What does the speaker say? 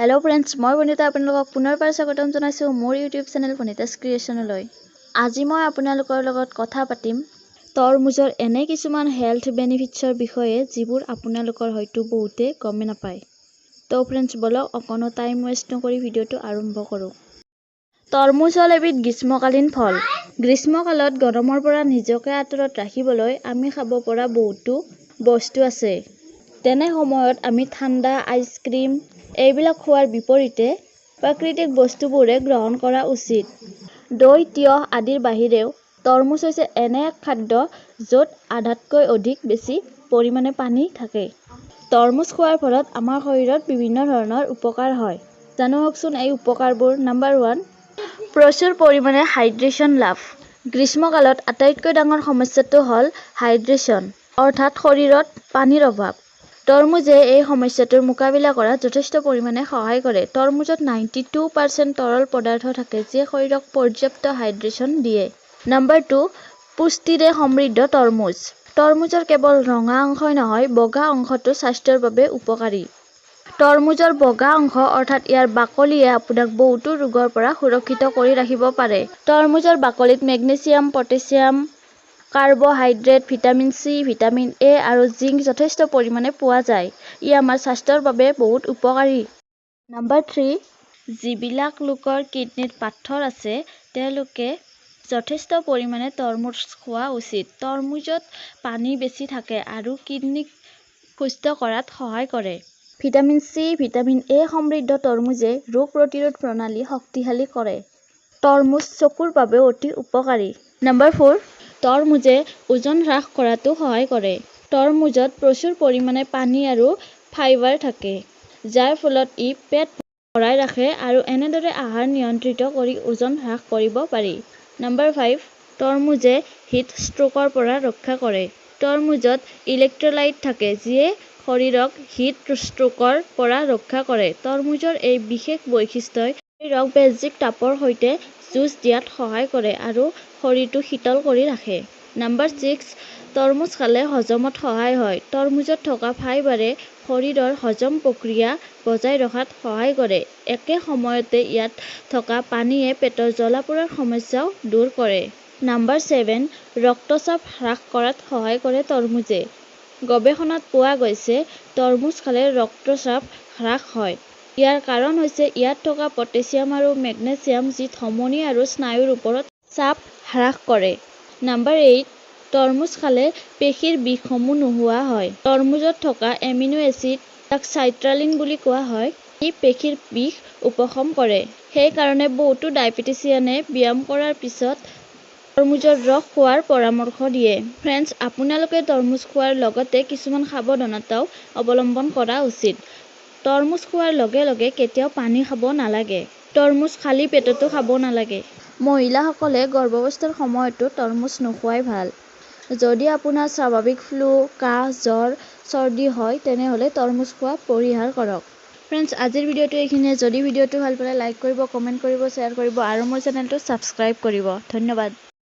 Hello friends, মই বনিতা আপোনালোকক পুনৰবাৰ স্বাগতম জনাইছো মোৰ YouTube চেনেল বনিতাস ক্ৰিয়েচনলৈ। আজি মই আপোনালোকৰ লগত কথা পাতিম তৰমুজৰ এনে কিছুমান হেলথ বেনিফিটছৰ বিষয়ে যিবোৰ আপোনালোকৰ হয়তো বহুতে গম নাপায়। তো ফ্ৰেণ্ডছ বলক অকনো টাইম ওয়েষ্ট নকৰি ভিডিওটো আৰম্ভ কৰো। তৰমুজ হ'ল এবিধ গ্ৰীষ্মকালীন ফল। গ্ৰীষ্মকালত গৰমৰ পৰা নিজকে আঁতৰত ৰাখিবলৈ আমি খাব পৰা বহুতো বস্তু আছে। তেনে সময়ত আমি ঠাণ্ডা আইচক্ৰীম এইবিলাক খোৱাৰ বিপৰীতে প্ৰাকৃতিক বস্তুবোৰে গ্ৰহণ কৰা উচিত। দৈ, তিয়হ আদিৰ বাহিৰেও তৰমুজ হৈছে এনে এক খাদ্য য'ত আধাতকৈ অধিক বেছি পৰিমাণে পানী থাকে। তৰমুজ খোৱাৰ ফলত আমাৰ শৰীৰত বিভিন্ন ধৰণৰ উপকাৰ হয়। জানো আহকচোন এই উপকাৰবোৰ। নম্বৰ 1, প্ৰচুৰ পৰিমাণে হাইড্ৰেশ্যন লাভ। গ্ৰীষ্মকালত আটাইতকৈ ডাঙৰ সমস্যাটো হ'ল হাইড্ৰেশ্যন, অৰ্থাৎ শৰীৰত পানীৰ অভাৱ। তৰমুজে এই সমস্যাটোৰ মোকাবিলা কৰাত যথেষ্ট পৰিমাণে সহায় কৰে। তৰমুজত 92% তৰল পদাৰ্থ থাকে যিয়ে শৰীৰক পৰ্যাপ্ত হাইড্ৰেশ্যন দিয়ে। নম্বৰ 2, পুষ্টিৰে সমৃদ্ধ তৰমুজ। তৰমুজৰ কেৱল ৰঙা অংশই নহয়, বগা অংশটো স্বাস্থ্যৰ বাবে উপকাৰী। তৰমুজৰ বগা অংশ অৰ্থাৎ ইয়াৰ বাকলিয়ে আপোনাক বহুতো ৰোগৰ পৰা সুৰক্ষিত কৰি ৰাখিব পাৰে। তৰমুজৰ বাকলিত magnesium, potassium, carbohydrate, vitamin C, vitamin A আৰু জিংক যথেষ্ট পৰিমাণে পোৱা যায়। ই আমাৰ স্বাস্থ্যৰ বাবে বহুত উপকাৰী। নম্বৰ 3, যিবিলাক লোকৰ কিডনীত পাথৰ আছে তেওঁলোকে যথেষ্ট পৰিমাণে তৰমুজ খোৱা উচিত। তৰমুজত পানী বেছি থাকে আৰু কিডনীক সুস্থ কৰাত সহায় কৰে। ভিটামিন চি, ভিটামিন এ সমৃদ্ধ তৰমুজে ৰোগ প্ৰতিৰোধ প্ৰণালী শক্তিশালী কৰে। তৰমুজ চকুৰ বাবেও অতি উপকাৰী। নম্বৰ 4, তৰমুজে ওজন হ্ৰাস কৰাতো সহায় কৰে। তৰমুজত প্ৰচুৰ পৰিমাণে পানী আৰু ফাইবাৰ থাকে, যাৰ ফলত ই পেট ভৰাই ৰাখে আৰু এনেদৰে আহাৰ নিয়ন্ত্ৰিত কৰি ওজন হ্ৰাস কৰিব পাৰি। নম্বৰ 5, তৰমুজে হিট ষ্ট্ৰোকৰ পৰা ৰক্ষা কৰে। তৰমুজত ইলেক্ট্ৰোলাইট থাকে যিয়ে শৰীৰক হিট ষ্ট্ৰোকৰ পৰা ৰক্ষা কৰে। তৰমুজৰ এই বিশেষ বৈশিষ্ট্যই শৰীৰক বাহ্যিক তাপৰ সৈতে যুঁজ দিয়াত সহায় কৰে আৰু শৰীৰটো শীতল কৰি ৰাখে। নম্বৰ 6, তৰমুজ খালে হজমত সহায় হয়। তৰমুজত থকা ফাইবাৰে শৰীৰৰ হজম প্ৰক্ৰিয়া বজাই ৰখাত সহায় কৰে। একে সময়তে ইয়াত থকা পানীয়ে পেটৰ জ্বলা-পোৰাৰ সমস্যাও দূৰ কৰে। নম্বৰ 7, ৰক্তচাপ হ্ৰাস কৰাত সহায় কৰে তৰমুজে। গৱেষণাত পোৱা গৈছে তৰমুজ খালে ৰক্তচাপ হ্ৰাস হয়। ইয়াৰ কাৰণ হৈছে ইয়াত থকা পটাছিয়াম আৰু মেগনেছিয়াম যি ধমনী আৰু স্নায়ুৰ ওপৰত চাপ হ্ৰাস কৰে। নম্বৰ 8, তৰমুজ খালে পেশীৰ বিষসমূহ নোহোৱা হয়। তৰমুজত থকা এমিনো এচিড, যাক চাইট্ৰালিন বুলি কোৱা হয়, ই পেশীৰ বিষ উপশম কৰে। সেইকাৰণে বহুতো ডায়েবেটিচিয়ানে ব্যায়াম কৰাৰ পিছত তৰমুজৰ ৰস খোৱাৰ পৰামৰ্শ দিয়ে। ফ্ৰেণ্ডছ, আপোনালোকে তৰমুজ খোৱাৰ লগতে কিছুমান সাৱধানতাও অৱলম্বন কৰা উচিত। তৰমুজ খোৱাৰ লগে লগে কেতিয়াও পানী খাব নালাগে। তৰমুজ খালী পেটতো খাব নালাগে। মহিলাসকলে গৰ্ভাৱস্থাৰ সময়তো তৰমুজ নোখোৱাই ভাল। যদি আপোনাৰ স্বাভাৱিক ফ্লু, কাহ, জ্বৰ, চৰ্দি হয় তেনেহ'লে তৰমুজ খোৱা পৰিহাৰ কৰক। ফ্ৰেণ্ডছ, আজিৰ ভিডিঅ'টো এইখিনিয়ে। যদি ভিডিঅ'টো ভাল পালে লাইক কৰিব, কমেণ্ট কৰিব, শ্বেয়াৰ কৰিব আৰু মোৰ চেনেলটো ছাবস্ক্ৰাইব কৰিব। ধন্যবাদ।